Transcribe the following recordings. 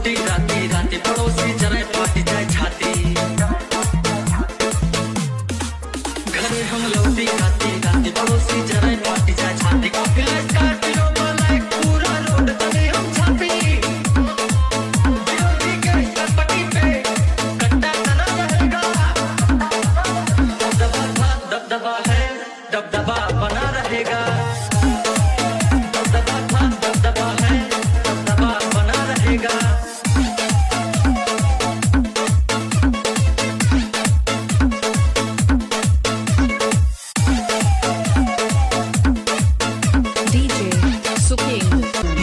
लौटी राती राती पड़ोसी जरा पाटी जाए छाती। घरे हम लौटी राती राती पड़ोसी जरा पाटी जाए छाती। स्कॉर्पियो वाला पूरा रोड तले हम छापी। विरोधी के पट्टी पे कट्टा तना रहेगा। दबदबा था दबदबा है दबदबा बना रहेगा। दबदबा था दबदबा है दबदबा बना रहेगा।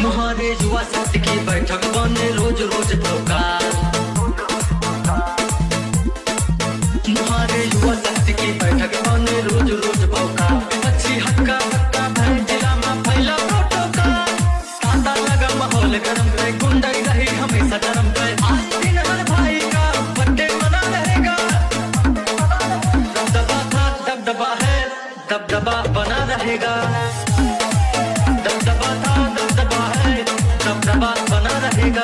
मुहारे युवा शक्ति की बैठक बने रोज रोज भोकाल। मुहारे युवा शक्ति की बैठक बने रोज रोज भोकाल। अच्छी हक्का हक्का भय जिला में फैला प्रोटोकॉल। तांता लगा माहौल गरम पे गुंडाई रही हमेशा नरम पे। आज दिन हर भाई का बर्थडे मना रहेगा। दबदबा था दबदबा है दबदबा बना रहेगा। दबदबा था दबदबा है दबदबा बना रहेगा।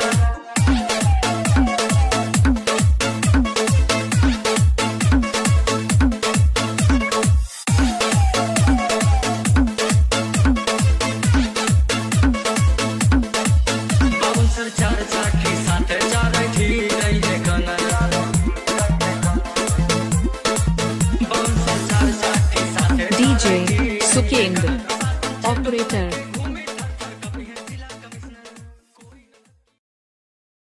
बाउंसर चार चार की साथ चार